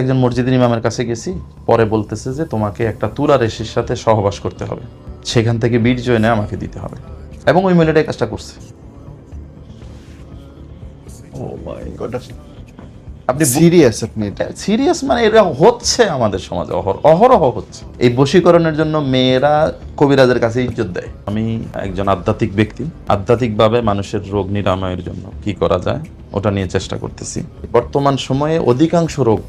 একজন মসজিদের ইমামের কাছে গেছি, পরে বলতেছে যে তোমাকে একটা তুলা রেশির সাথে সহবাস করতে হবে, সেখান থেকে বীর্য এনে আমাকে দিতে হবে, এবং ওই মহিলাটা এই কাজটা করছে। ও মাই গড, আপনি সিরিয়াস? আপনি এটা সিরিয়াস? মানে এটা হচ্ছে আমাদের সমাজে অহরহ হচ্ছে। এই বশীকরণের জন্য মেয়েরা কবিরাজের কাছে ইজ্জত দেয়। আমি একজন আধ্যাত্মিক ব্যক্তি, আধ্যাত্মিকভাবে মানুষের রোগ নিরাময়ের জন্য কি করা যায় ওটা নিয়ে চেষ্টা করতেছি। বর্তমান সময়ে অধিকাংশ রোগ,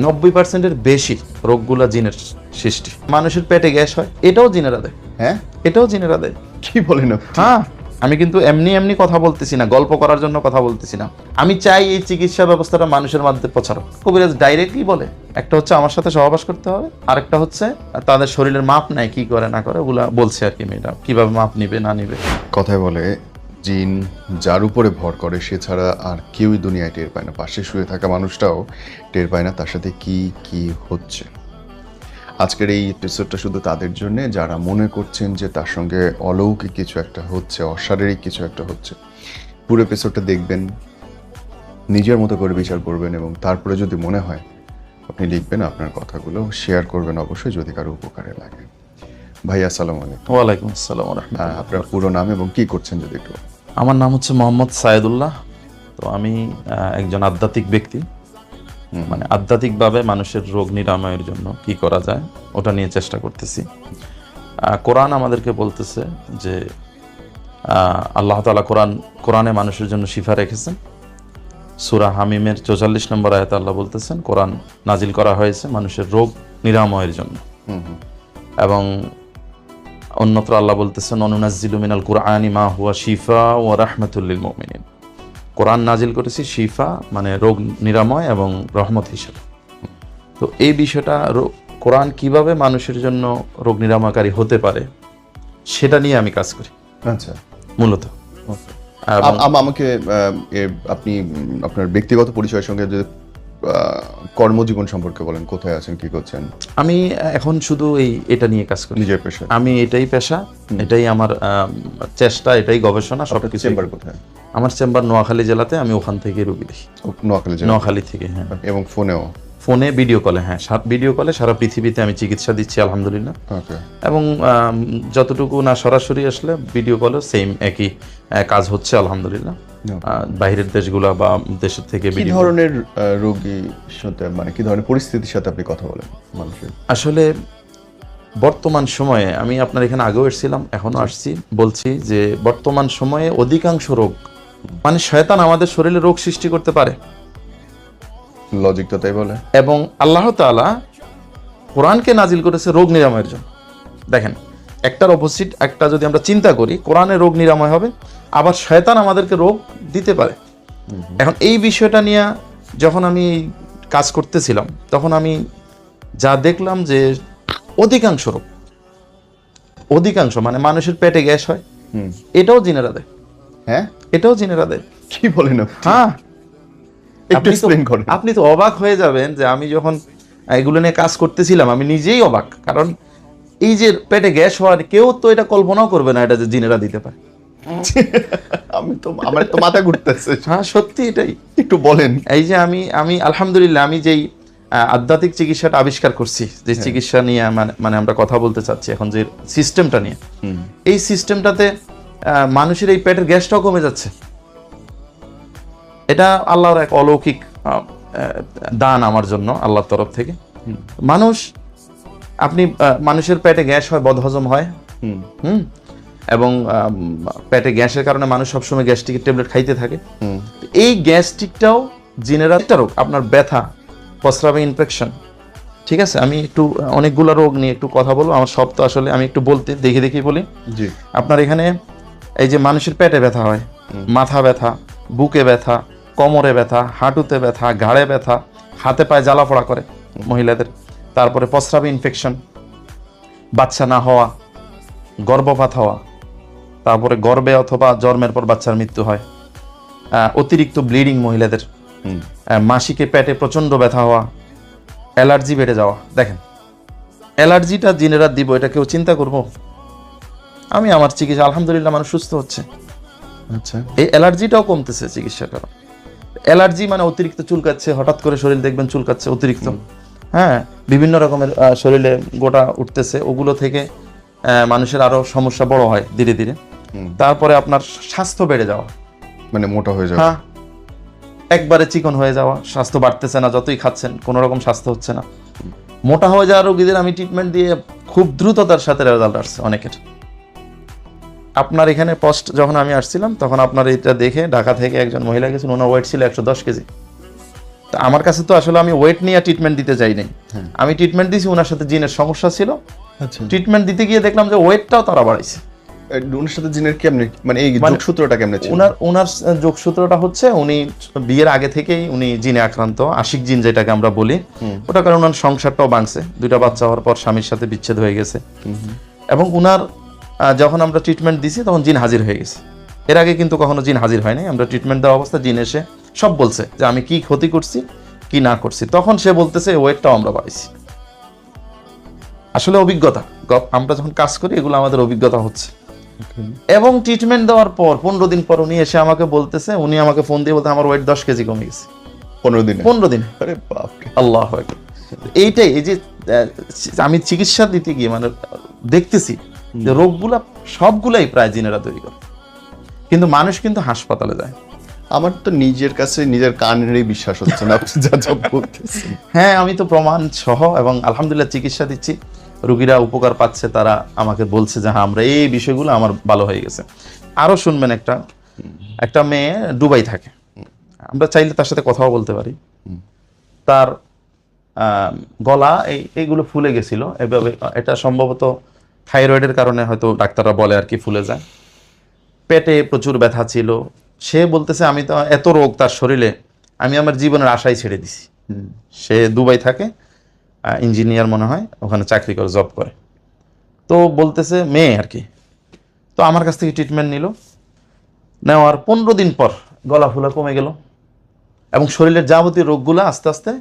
90%-এর বেশি রোগগুলা জিনের সৃষ্টি। মানুষের পেটে গ্যাস হয়, এটাও জিনেরা দেয়। হ্যাঁ, এটাও জিনেরা দেয়। কি বলেন আপনি? হ্যাঁ, আমি কিন্তু এমনি কথা বলতেছি না, গল্প করার জন্য কথা বলতেছি না। আমি চাই এই চিকিৎসা ব্যবস্থাটা মানুষের মধ্যে প্রচারক। কবিরাজ ডাইরেক্টলি বলে, একটা হচ্ছে আমার সাথে সহবাস করতে হবে, আরেকটা হচ্ছে তাদের শরীরের মাপ নেয়, কি করে না করে ওগুলা বলছে আর কি। মেয়েটা কিভাবে মাপ নিবে না নিবে। কথায় বলে জিন যার উপরে ভর করে সে ছাড়া আর কেউই দুনিয়ায় টের পায় না। পাশে শুয়ে থাকা মানুষটাও টের পায় না তার সাথে কি কি হচ্ছে। আজকের এই এপিসোডটা শুধু তাদের জন্য যারা মনে করছেন যে তার সঙ্গে অলৌকিক কিছু একটা হচ্ছে, অশারীরিক কিছু একটা হচ্ছে। পুরো এপিসোডটা দেখবেন, নিজের মতো করে বিচার করবেন, এবং তারপরে যদি মনে হয় আপনি লিখবেন আপনার কথাগুলো, শেয়ার করবেন অবশ্যই যদি কারো উপকারে লাগে। ভাই আসসালামু আলাইকুম। ওয়ালাইকুম আসসালাম ওয়া রাহমাতুল্লাহ। আপনার পুরো নাম এবং কি করছেন যদি একটু। আমার নাম হচ্ছে মোহাম্মদ সায়েদুল্লাহ। তো আমি একজন আধ্যাত্মিক ব্যক্তি, মানে আধ্যাত্মিকভাবে মানুষের রোগ নিরাময়ের জন্য কি করা যায় ওটা নিয়ে চেষ্টা করতেছি। কোরআন আমাদেরকে বলতেছে যে আল্লাহ তাআলা কোরআনে মানুষের জন্য শিফা রেখেছেন। সূরা হামিমের 44 নম্বর আয়াতে আল্লাহ বলতেছেন কোরআন নাজিল করা হয়েছে মানুষের রোগ নিরাময়ের জন্য। এবং অন্যত্র আল্লাহ বলতেছেন অনুনাজ্জিলু মিনাল কুরআনি মা হুয়া শিফা ওয়া রাহমাতুল লিল মুমিনিন। কোরআন নাজিল করেছি শিফা মানে রোগ নিরাময় এবং রহমত হিসেবে। তো এই বিষয়টা কোরআন কিভাবে মানুষের জন্য রোগ নিরাময়কারী হতে পারে সেটা নিয়ে আমি কাজ করি আচ্ছা, মূলত। আমাকে আপনি আপনার ব্যক্তিগত পরিচয়ের সঙ্গে যদি কর্মজীবন সম্পর্কে বলেন, কোথায় আছেন, কি করছেন? আমি এখন শুধু এটা নিয়ে কাজ করি, নিজের পেশা। আমি এটাই পেশা, এটাই আমার চেষ্টা, এটাই গবেষণা, সবকিছু। চেম্বার কোথায়? আমার চেম্বার নোয়াখালী জেলাতে, আমি ওখান থেকে রুগী দেখি। নোয়াখালী থেকে, হ্যাঁ। এবং ফোনে ভিডিও কলে, হ্যাঁ, ভিডিও কলে সারা পৃথিবীতে আমি চিকিৎসা দিচ্ছি আলহামদুলিল্লাহ। এবং যতটুকু না সরাসরি আসলে ভিডিও কলে সেম একই কাজ হচ্ছে আলহামদুলিল্লাহ। বাইরের দেশগুলা বা দেশের থেকে কি ধরনের রোগীর সাথে, মানে কি ধরনের পরিস্থিতির সাথে আপনি কথা বলেন মানুষের? আসলে বর্তমান সময়ে আমি আপনার এখানে আগেও এসেছিলাম, এখনো আসছি, বলছি যে বর্তমান সময়ে অধিকাংশ রোগ, মানে শয়তান আমাদের শরীরে রোগ সৃষ্টি করতে পারে, লজিক তো তাই বলে। এবং আল্লাহ তাআলা কোরআনকে নাজিল করেছে রোগ নিরাময়ের জন্য। দেখেন, একটার অপোজিট একটা যদি আমরা চিন্তা করি, কোরআনে রোগ নিরাময় হবে, আবার শয়তান আমাদেরকে রোগ দিতে পারে। এখন এই বিষয়টা নিয়ে যখন আমি কাজ করতেছিলাম তখন আমি যা দেখলাম যে অধিকাংশ মানে মানুষের পেটে গ্যাস হয়, এটাও জিনেরা দেয়। হ্যাঁ, এটাও জিনেরা দেয়। কি বলেন আপনি? হ্যাঁ, আপনি আপনি তো অবাক হয়ে যাবেন যে আমি যখন এগুলো নিয়ে কাজ করতেছিলাম আমি নিজেই অবাক, কারণ এই যে পেটে গ্যাস হওয়ার কেউ তো এটা কল্পনাও করবে না এটা যে জিনেরা দিতে পারে। আমার তো মাথা ঘুরতেছে। হ্যাঁ, সত্যি এটাই। একটু বলেন। এই যে আমি আলহামদুলিল্লাহ, আমি যেই আধ্যাত্মিক চিকিৎসাটা আবিষ্কার করছি, যে চিকিৎসা নিয়ে মানে আমরা কথা বলতে চাচ্ছি এখন, যে সিস্টেমটা নিয়ে, এই সিস্টেমটাতে মানুষের এই পেটের গ্যাসটাও কমে যাচ্ছে। এটা আল্লাহর এক অলৌকিক দান আমার জন্য, আল্লাহর তরফ থেকে। মানুষের পেটে গ্যাস হয়, বদহজম হয়, এবং পেটে গ্যাসের কারণে মানুষ সবসময় গ্যাস্ট্রিকের ট্যাবলেট খাইতে থাকে। এই গ্যাস্ট্রিকটাও জিনেরা রোগ, আপনার ব্যথা, প্রস্রাবে ইনফেকশন, ঠিক আছে। আমি একটু অনেকগুলো রোগ নিয়ে একটু কথা বলবো, আমার সব তো আসলে আমি একটু বলতে দেখি বলি। আপনার এখানে এই যে মানুষের পেটে ব্যথা হয়, মাথা ব্যথা, বুকে ব্যথা, কোমরে ব্যথা, হাঁটুতে ব্যথা, ঘাড়ে ব্যথা, হাতে পায়ে জ্বালা পোড়া করে মহিলাদের, তারপরে প্রস্রাবে ইনফেকশন, বাচ্চা না হওয়া, গর্ভপাত হওয়া, তারপরে গর্ভে অথবা জন্মের পর বাচ্চার মৃত্যু হয়, অতিরিক্ত ব্লিডিং মহিলাদের, মাসিকে পেটে প্রচন্ড ব্যথা হওয়া, অ্যালার্জি বেড়ে যাওয়া। দেখেন, অ্যালার্জিটা জিনেরা দিব, এটা কেউ চিন্তা করবো? আমি আমার চিকিৎসা আলহামদুলিল্লাহ মানুষ সুস্থ হচ্ছে। আচ্ছা, এই অ্যালার্জিটাও কমতেছে চিকিৎসার কারণ। অ্যালার্জি মানে অতিরিক্ত চুলকাচ্ছে, হঠাৎ করে শরীর দেখবেন চুলকাচ্ছে অতিরিক্ত, হ্যাঁ, বিভিন্ন রকমের শরীরে গোটা উঠতেছে, ওগুলো থেকে মানুষের আরো সমস্যা বড় হয় ধীরে ধীরে। তারপরে আপনার স্বাস্থ্য বেড়ে যাওয়া, মানে মোটা হয়ে যাবে। হ্যাঁ, একবারে চিকন হয়ে যাওয়া, স্বাস্থ্য বাড়তেছে না, যতই খাচ্ছেন কোনো রকম স্বাস্থ্য হচ্ছে না। মোটা হয়ে যাওয়া রোগীদের আমি ট্রিটমেন্ট দিয়ে খুব দ্রুততার সাথে রেজাল্ট আসছে অনেকের। আপনার এখানে পোস্ট যখন আমি আসছিলাম তখন আপনার এটা দেখে ঢাকা থেকে একজন মহিলা গেছেন, ওনার ওয়েট ছিল 110 কেজি। তা আমার কাছে তো আসলে আমি ওয়েট নিয়ে ট্রিটমেন্ট দিতে যাই নাই, আমি ট্রিটমেন্ট দিয়েছি, ওনার সাথে জিনের সমস্যা ছিল। আচ্ছা, ট্রিটমেন্ট দিতে গিয়ে দেখলাম যে ওয়েটটাও তারা বাড়াইছে। ওনার সাথে জিনের কেমনে, মানে এই যোগসূত্রটা কেমনে ছিল? ওনার যোগসূত্রটা হচ্ছে উনি বিয়ের আগে থেকেই উনি জিনে আক্রান্ত, আশিক জিন যেটাকে আমরা বলি, ওটা কারণে ওনার সংসারটাও ভাঙছে, 2টা বাচ্চা হওয়ার পর স্বামীর সাথে বিচ্ছেদ হয়ে গেছে। এবং উনার যখন আমরা ট্রিটমেন্ট দিছি তখন জিন হাজির হয়ে গেছে। এর আগে কিন্তু কখনো জিন হাজির হয় নাই। আমরা ট্রিটমেন্ট দেওয়া অবস্থা জিন এসে সব বলছে যে আমি কি ক্ষতি করছি কি না করছি। তখন সে বলতেছে ওয়েটটাও আমরা বাড়াইছি। আসলে অভিজ্ঞতা, আমরা যখন কাজ করি এগুলো আমাদের অভিজ্ঞতা হচ্ছে। এবং ট্রিটমেন্ট দেওয়ার পর 15 দিন পর উনি এসে আমাকে বলতেছে, উনি আমাকে ফোন দিয়ে বলতে আমার ওয়েট 10 কেজি কমে গেছে 15 দিনে। আরে বাপরে, আল্লাহু আকবার। এইটাই, এই যে আমি চিকিৎসা দিতে গিয়ে মানে দেখতেছি যে রোগগুলা সবগুলাই প্রায় জিনেরা তৈরি করে, কিন্তু মানুষ কিন্তু হাসপাতালে যায়। আমার তো নিজের কাছে নিজের কানেরই বিশ্বাস হচ্ছে না আপনি যা যা বলতেছেন। হ্যাঁ, আমি তো প্রমাণ সহ, এবং আলহামদুলিল্লাহ চিকিৎসা দিচ্ছি, রোগীরা উপকার পাচ্ছে, তারা আমাকে বলছে যে হ্যাঁ আমরা এই বিষয়গুলো আমার ভালো হয়ে গেছে। আরো শুনবেন, একটা মেয়ে দুবাই থাকে, আমরা চাইলে তার সাথে কথাও বলতে পারি। তার গলা এইগুলো ফুলে গেছিল এভাবে, এটা সম্ভবত থাইরয়েডের কারণে হয়তো ডাক্তাররা বলে আর কি ফুলে যায়। পেটে প্রচুর ব্যথা ছিল। সে বলতেছে আমি তো এত রোগ তার শরীরে, আমি আমার জীবনের আশাই ছেড়ে দিছি। সে দুবাই থাকে, ইঞ্জিনিয়ার মনে হয়, ওখানে চাকরি করে, জব করে। তো বলতেছে মেয়ে আর কি, তো আমার কাছ থেকে ট্রিটমেন্ট নিল, নেওয়ার 15 দিন পর গলা ফুলা কমে গেল, এবং শরীরের যাবতীয় রোগগুলো আস্তে আস্তে,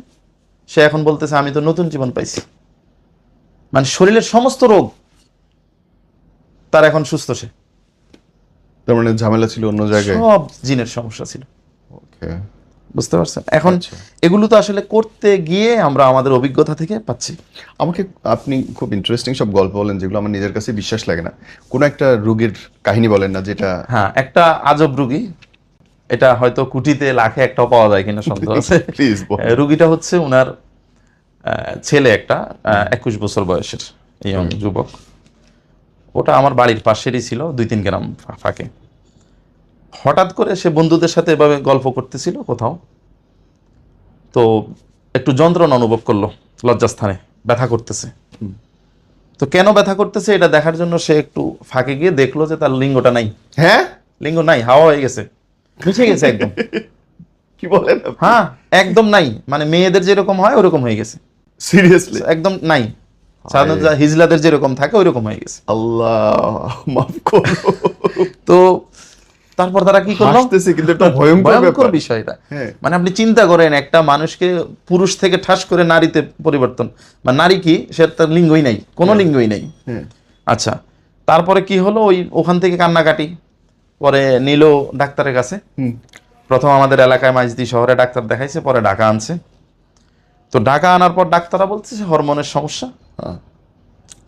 সে এখন বলতেছে আমি তো নতুন জীবন পাইছি। মানে শরীরের সমস্ত রোগ তার এখন সুস্থ। সে তার মানে ঝামেলা ছিল অন্য জায়গায়, সব জিনের সমস্যা ছিল। ওকে, বুঝতে পারছেন? এখন এগুলো তো আসলে করতে গিয়ে আমরা আমাদের অভিজ্ঞতা থেকে পাচ্ছি। আমাকে আপনি খুব ইন্টারেস্টিং সব গল্প বলেন যেগুলো আমার নিজের কাছে বিশ্বাস লাগে না। কোনো একটা রোগীর কাহিনী বলেন না যেটা। হ্যাঁ, একটা আজব রুগী, এটা হয়তো কোটিতে লাখে একটাও পাওয়া যায় কিনা সন্দেহ আছে। প্লিজ। রুগীটা হচ্ছে উনার ছেলে, একটা 21 বছর বয়সের ইয়ং যুবক। ওটা আমার বাড়ির পাশেরই ছিল, 2-3 গ্রাম ফাঁকে। হঠাৎ করে সে বন্ধুদের সাথে এভাবে গল্প করতেছিল কোথাও, তো একটু যন্ত্রণা অনুভব করলো লজ্জাস্থানে, ব্যথা করতেছে। তো কেন ব্যথা করতেছে এটা দেখার জন্য সে একটু ফাঁকে গিয়ে দেখলো যে তার লিঙ্গটা নাই। হ্যাঁ, লিঙ্গ নাই, হাওয়া হয়ে গেছে, মুছে গেছে একদম। কি বলেন? হ্যাঁ, একদম নাই, মানে মেয়েদের যেরকম হয় ওরকম হয়ে গেছে, সিরিয়াসলি একদম নাই। সাধারণত হিজলাদের যেরকম থাকে ওইরকম হয়ে গেছে। আল্লাহ মাফ করো। তো তারপর তারা কি করলো, হাসতেছে কিন্তু এটা ভয়ঙ্কর ব্যাপার। বিষয়টা হ্যাঁ। মানে আপনি চিন্তা করেন, একটা মানুষকে পুরুষ থেকে ঠাস করে নারীতে পরিবর্তন, মানে নারী কি, সে তার লিঙ্গই নাই, কোনো লিঙ্গই নাই। আচ্ছা, তারপরে কি হলো, ওখান থেকে কান্নাকাটি, পরে নিল ডাক্তারের কাছে। প্রথম আমাদের এলাকায় মাইজদি শহরে ডাক্তার দেখাইছে, পরে ঢাকা আনছে। তো ঢাকা আনার পর ডাক্তাররা বলছে হরমোনের সমস্যা।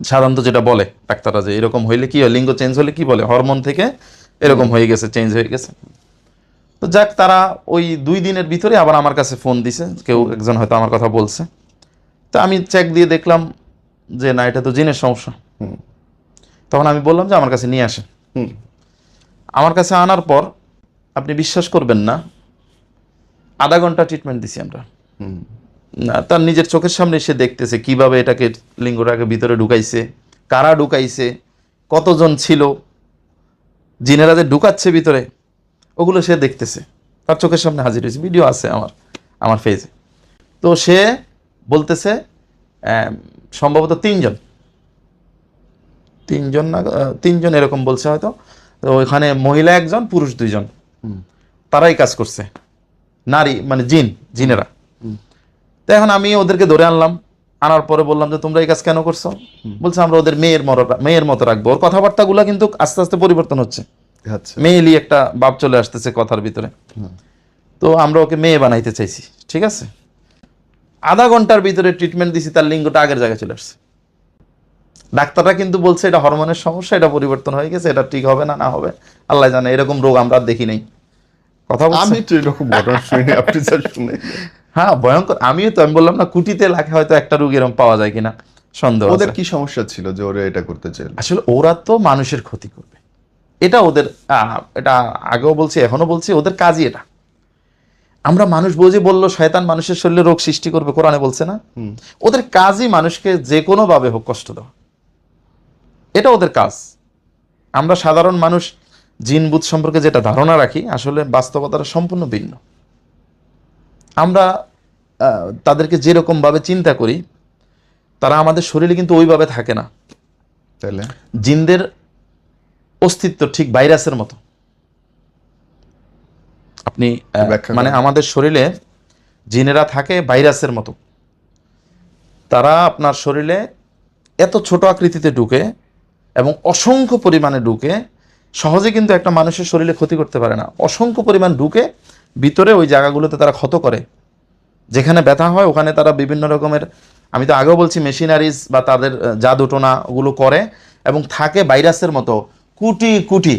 সাধারণত যেটা বলে ডাক্তাররা যে এরকম হইলে কি হয়, লিঙ্গ চেঞ্জ হলে কি বলে, হরমোন থেকে এরকম হয়ে গেছে, চেঞ্জ হয়ে গেছে। তো যাক, তারা ওই 2 দিনের ভিতরে আবার আমার কাছে ফোন দিছে, কেউ একজন হয়তো আমার কথা বলছে। তো আমি চেক দিয়ে দেখলাম যে না, এটা তো জিনের সমস্যা। তখন আমি বললাম যে আমার কাছে নিয়ে আসেন। আমার কাছে আনার পর আপনি বিশ্বাস করবেন না, আধা ঘন্টা ট্রিটমেন্ট দিছি আমরা। তার নিজের চোখের সামনে সে দেখতেছে কিভাবে এটাকে, লিঙ্গটাকে ভিতরে ঢুকাইছে, কারা ঢুকাইছে, কতজন ছিল, জিনেরা যে ঢুকাচ্ছে ভিতরে, ওগুলো সে দেখতেছে, তার চোখের সামনে হাজির হয়েছে, ভিডিও আছে আমার ফেজে। তো সে বলতেছে সম্ভবত 3জন না 3জন এরকম বলছে হয়তো। তো ওইখানে মহিলা 1জন, পুরুষ 2জন, তারাই কাজ করছে, নারী মানে জিনেরা। তো এখন আমি ওদেরকে ধরে আনলাম, আনার পরে বললাম যে তোমরা এই কাজ কেন করছো? বলছে আমরা ওদের মেয়ের মতো রাখবো। ওর কথাবার্তাগুলো কিন্তু আস্তে আস্তে পরিবর্তন হচ্ছে, মেয়েলি একটা ভাব চলে আসতেছে কথার ভিতরে। তো আমরা ওকে মেয়ে বানাইতে চাইছি, ঠিক আছে, আধা ঘন্টার ভিতরে ট্রিটমেন্ট দিছি, তার লিঙ্গটা আগের জায়গায় চলে আসছে। ডাক্তাররা কিন্তু বলছে এটা হরমোনের সমস্যা, এটা পরিবর্তন হয়ে গেছে, এটা ঠিক হবে না হবে আল্লাহ জানে। এরকম রোগ আমরা আর দেখি নাই। কথা আমি বলছি তো এরকম ঘটনা শুনি, আপনি যা শুনে হ্যাঁ ভয়ঙ্কর। আমি বললাম না, কোটিতে লাখে হয়তো একটা রোগ এরকম পাওয়া যায় কিনা সন্দেহ ওদের আছে। কি সমস্যা ছিল যে ওরা এটা করতে চাইল? আসলে ওরা তো মানুষের ক্ষতি করবে, এটা ওদের এটা আগেও বলছি এখনো বলছি, ওদের কাজই এটা। আমরা মানুষ বুঝে বললো শয়তান মানুষের শরীরে রোগ সৃষ্টি করবে, কোরআনে বলছে না? ওদের কাজই মানুষকে যে কোনো ভাবে হোক কষ্ট দেওয়া, এটা ওদের কাজ। আমরা সাধারণ মানুষ জিনবুত সম্পর্কে যেটা ধারণা রাখি, আসলে বাস্তবতাটা সম্পূর্ণ ভিন্ন। আমরা তাদেরকে যেরকম ভাবে চিন্তা করি, তারা আমাদের শরীরে কিন্তু ওইভাবে থাকে না। তাহলে জিনদের অস্তিত্ব ঠিক ভাইরাসের মতো। আপনি ব্যাখ্যা মানে করেন। আমাদের শরীরে জিনেরা থাকে ভাইরাসের মতো। তারা আপনার শরীরে এত ছোট আকৃতিতে ঢুকে এবং অসংখ্য পরিমাণে ঢুকে, সহজে কিন্তু একটা মানুষের শরীরে ক্ষতি করতে পারে না। অসংখ্য পরিমাণ ঢুকে ভিতরে ওই জায়গাগুলোতে তারা ক্ষত করে, যেখানে ব্যথা হয় ওখানে তারা বিভিন্ন রকমের, আমি তো আগেও বলছি, মেশিনারিজ বা তাদের জাদুটোনা ওগুলো করে এবং থাকে ভাইরাসের মতো কুটি কুটি।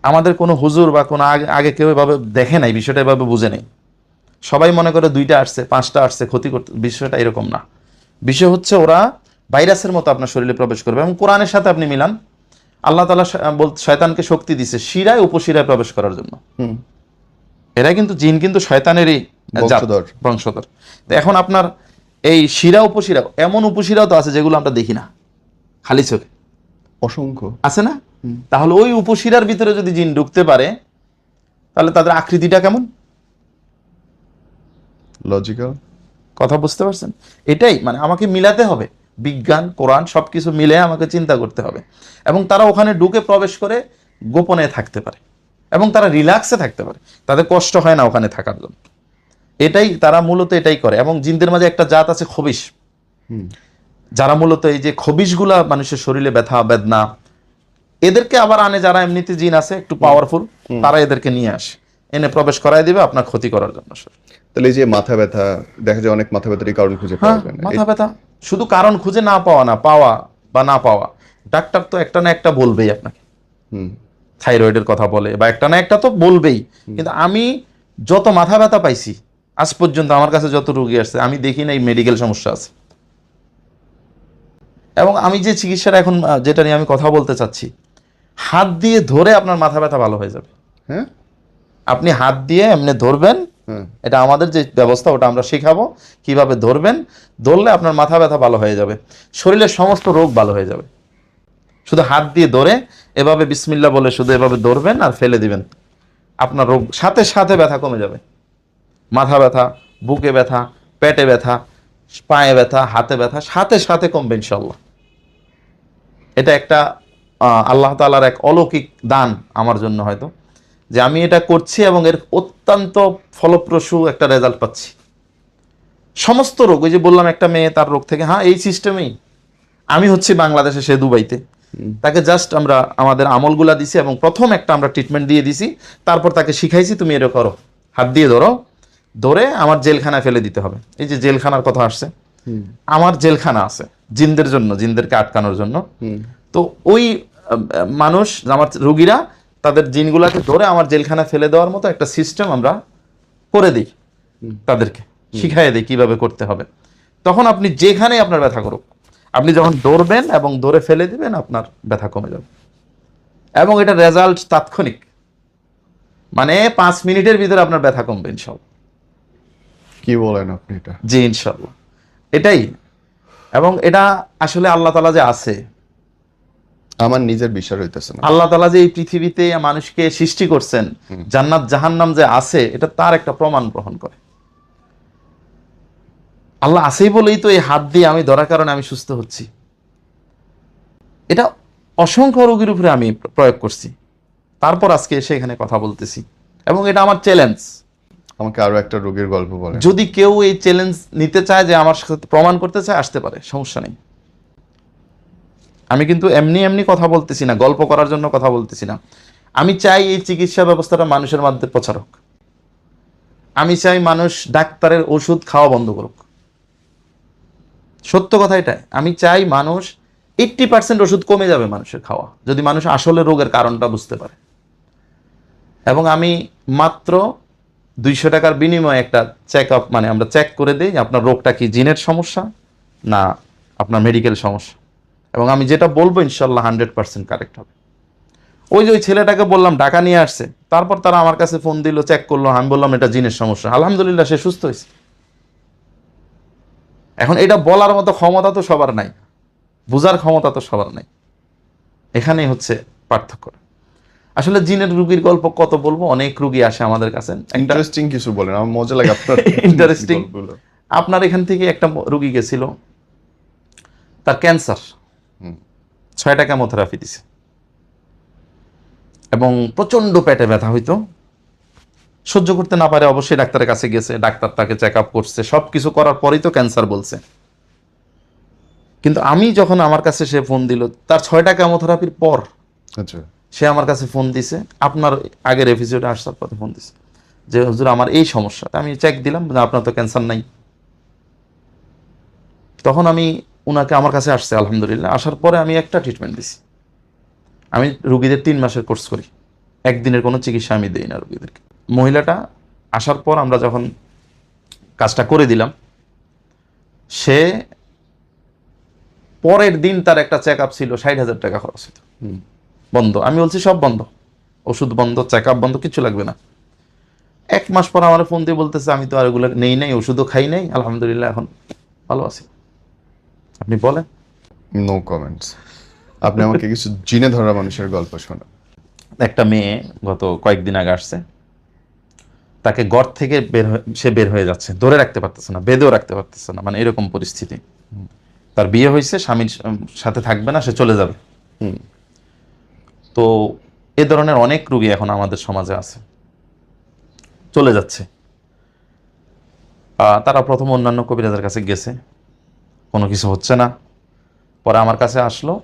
আমাদের কোনো হুজুর বা কোনো আগে কেউ এভাবে দেখে নাই, বিষয়টা এভাবে বুঝে নেই। সবাই মনে করে 2টা আসছে 5টা আসছে ক্ষতি করতে, বিষয়টা এরকম না। বিষয় হচ্ছে ওরা ভাইরাসের মতো আপনার শরীরে প্রবেশ করবে। এবং কোরআনের সাথে আপনি মিলান, আল্লাহ তাআলা শয়তানকে শক্তি দিছে শিরায় উপশিরায় প্রবেশ করার জন্য। এরা কিন্তু জিন কিন্তু শয়তানেরই বংশধর। বংশধর। তো এখন আপনার এই শিরা উপশিরা, এমন উপশিরাও তো আছে যেগুলো আমরা দেখি না খালি চোখে, অসংখ্য আছে না? তাহলে ওই উপশিরার ভিতরে যদি জিন ঢুকতে পারে, তাহলে তাদের আকৃতিটা কেমন? লজিক্যাল। কথা বুঝতে পারছেন? এটাই মানে আমাকে মিলাতে হবে, বিজ্ঞান কোরআন সবকিছু মিলে আমাকে চিন্তা করতে হবে। এবং তারা ওখানে ঢুকে প্রবেশ করে গোপনে থাকতে পারে এবং তারা রিল্যাক্সে থাকতে পারে, তাদের কষ্ট হয় না ওখানে থাকার জন্য। এটাই তারা মূলত এটাই করে। এবং জিনদের মাঝে একটা জাত আছে খবিশ, যারা মূলত এই যে খবিশগুলা মানুষের শরীরে ব্যথা বেদনা, এদেরকে আবার আনে যারা এমনিতে জিন আছে একটু পাওয়ারফুল, তারা এদেরকে নিয়ে আসে, এনে প্রবেশ করায় দিবে আপনার ক্ষতি করার জন্য। তাহলে এই যে মাথা ব্যথা, দেখা যায় অনেক মাথা ব্যথারই কারণ খুঁজে হ্যাঁ, পাওয়া যায় না। মাথা ব্যথা শুধু কারণ খুঁজে না পাওয়া, না পাওয়া বা না পাওয়া, ডাক্তার তো একটা না একটা বলবেই আপনাকে। থাইরয়েডের কথা বলে বা একটা না একটা তো বলবেই। কিন্তু আমি যত মাথা ব্যথা পাইছি আজ পর্যন্ত, আমার কাছে যত রোগী আসছে, আমি দেখি না এই মেডিকেল সমস্যা আছে। এবং আমি যে চিকিৎসাটা এখন যেটা নিয়ে আমি কথা বলতে চাচ্ছি, হাত দিয়ে ধরে আপনার মাথা ব্যথা ভালো হয়ে যাবে। হ্যাঁ, আপনি হাত দিয়ে এমনি ধরবেন, এটা আমাদের যে ব্যবস্থা ওটা আমরা শেখাবো কিভাবে ধরবেন। ধরলে আপনার মাথা ব্যথা ভালো হয়ে যাবে, শরীরের সমস্ত রোগ ভালো হয়ে যাবে। শুধু হাত দিয়ে ধরে এভাবে বিসমিল্লাহ বলে শুধু এভাবে ধরবেন আর ফেলে দিবেন, আপনার রোগ সাথে সাথে ব্যথা কমে যাবে। মাথা ব্যথা, বুকে ব্যথা, পেটে ব্যথা, পায়ে ব্যথা, হাতে ব্যথা সাথে সাথে কমবে ইনশাল্লাহ। এটা একটা আল্লাহ তাআলার এক অলৌকিক দান আমার জন্য, হয়তো যে আমি এটা করছি এবং এর অত্যন্ত ফলপ্রসূ একটা রেজাল্ট পাচ্ছি। সমস্ত রোগ, ওই যে বললাম একটা মেয়ে তার রোগ থেকে, হ্যাঁ এই সিস্টেমেই। আমি হচ্ছি বাংলাদেশে, সে দুবাইতে, তাকে জাস্ট আমরা আমাদের আমলগুলা দিছি এবং প্রথম একটা আমরা ট্রিটমেন্ট দিয়ে দিছি। তারপর তাকে শিখাইছি তুমি এটা করো, হাত দিয়ে ধরো, ধরে আমার জেলখানায় ফেলে দিতে হবে। এই যে জেলখানার কথা আসছে, আমার জেলখানা আছে জিনদের জন্য, জিনদেরকে আটকানোর জন্য। তো ওই মানুষ, আমার রোগীরা তাদের জিনগুলাকে ধরে আমার জেলখানায় ফেলে দেওয়ার মতো একটা সিস্টেম আমরা করে দিই, তাদেরকে শিখাই দিই কিভাবে করতে হবে। তখন আপনি যেখানে আপনার ব্যথা করুক, আপনি যখন দৌড়বেন এবং দৌড়ে ফেলে দিবেন, আপনার ব্যথা কমে যাবে। এবং এটা রেজাল্ট তাৎক্ষণিক, মানে 5 মিনিটের ভিতরে আপনার ব্যথা কমবে ইনশাল্লাহ। কি বলেন আপনি এটা? জি ইনশাল্লাহ, এটাই। এবং এটা আসলে আল্লাহ তাআলা যে আছে, আমার নিজের বিশ্বাস হইতেছে না। আল্লাহ তাআলা যে এই পৃথিবীতে মানুষকে সৃষ্টি করছেন, জান্নাত জাহান্নাম যে আছে, এটা তার একটা প্রমাণ গ্রহণ করে। আল্লাহ আছেই বলেই তো এই হাত দিয়ে আমি ধরার কারণে আমি সুস্থ হচ্ছি। এটা অসংখ্য রোগীর উপরে আমি প্রয়োগ করছি, তারপর আজকে এসে এখানে কথা বলতেছি। এবং এটা আমার চ্যালেঞ্জ। আমাকে আরো একটা রোগীর গল্প বলেন। যদি কেউ এই চ্যালেঞ্জ নিতে চায়, যে আমার সাথে প্রমাণ করতে চায়, আসতে পারে, সমস্যা নেই। আমি কিন্তু এমনি এমনি কথা বলতেছি না, গল্প করার জন্য কথা বলতেছি না। আমি চাই এই চিকিৎসা ব্যবস্থাটা মানুষের মধ্যে প্রচার হোক। আমি চাই মানুষ ডাক্তারের ওষুধ খাওয়া বন্ধ করুক। সত্য কথা এটাই। আমি চাই মানুষ 80% ওষুধ কমে যাবে মানুষের খাওয়া, যদি মানুষ আসলে রোগের কারণটা বুঝতে পারে। এবং আমি মাত্র 200 টাকার বিনিময়ে একটা চেক আপ, মানে আমরা চেক করে দিই যে আপনার রোগটা কি জিনের সমস্যা না আপনার মেডিকেল সমস্যা, এবং আমি যেটা বলবো ইনশাল্লাহ 100% কারেক্ট হবে। ওই যে ওই ছেলেটাকে বললাম টাকা নিয়ে আসছে, তারপর তারা আমার কাছে ফোন দিল, চেক করলো, আমি বললাম এটা জিনের সমস্যা, আলহামদুলিল্লাহ সে সুস্থ হয়েছে। এখন এটা বলার মতো ক্ষমতা তো সবার নাই, বোঝার ক্ষমতা তো সবার নাই। এখানেই হচ্ছে পার্থক্য। আসলে জিনের রুগীর গল্প কত বলবো, অনেক রুগী আসে আমাদের কাছে। ইন্টারেস্টিং কিছু বলেন, আমার মজা লাগে আপনার ইন্টারেস্টিং, গল্পগুলো। আপনার এখান থেকে একটা রুগী গেছিল, তার ক্যান্সার, 6টা কেমোথেরাপি দিছে এবং প্রচন্ড পেটে ব্যথা হইতো, সহ্য করতে না পারে অবশ্যই ডাক্তারের কাছে গেছে, ডাক্তার তাকে চেক আপ করছে, সবকিছু করার পরেই তো ক্যান্সার বলছে। কিন্তু আমি যখন আমার কাছে সে ফোন দিল তার 6টা কেমোথেরাপির পর, আচ্ছা, সে আমার কাছে ফোন দিছে, আপনার আগের এপিসোডে আসার পথে ফোন দিছে যে হুজুর আমার এই সমস্যা। আমি চেক দিলাম যে আপনার তো ক্যান্সার নাই। তখন আমি উনাকে আমার কাছে আসছে আলহামদুলিল্লাহ, আসার পরে আমি একটা ট্রিটমেন্ট দিছি। আমি রুগীদের 3 মাসের কোর্স করি, একদিনের কোনো চিকিৎসা আমি দিই না রুগীদেরকে। মহিলাটা আসার পর আমরা যখন কাজটা করে দিলাম, সে পরের দিন তার একটা চেক আপ ছিল, 60,000 টাকা খরচ হতো, বন্ধ। আমি বলছি সব বন্ধ, ওষুধ বন্ধ, চেক আপ বন্ধ, কিছু লাগবে না। 1 মাস পর আমার ফোন দিয়ে বলতেছে আমি তো আর এগুলো নেই নাই, ওষুধও খাই নাই, আলহামদুলিল্লাহ এখন ভালো আছি। আপনি বলেন। No comments. আপনি আমাকে কিছু জিনে ধরা মানুষের গল্প শোনান। একটা মেয়ে গত কয়েকদিন আগে আসছে, তাকে ঘর থেকে সে বের হয়ে যাচ্ছে, ধরে রাখতে পারতেছে না, বেঁধেও রাখতে পারতেছে না, মানে এরকম পরিস্থিতি। তার বিয়ে হয়েছে, স্বামীর সাথে থাকবে না, সে চলে যাবে। তো এ ধরনের অনেক রোগী এখন আমাদের সমাজে আছে, চলে যাচ্ছে। তারা প্রথম অন্যান্য কবিরাজের কাছে গেছে, কোনো কিছু হচ্ছে না, পরে আমার কাছে আসলো,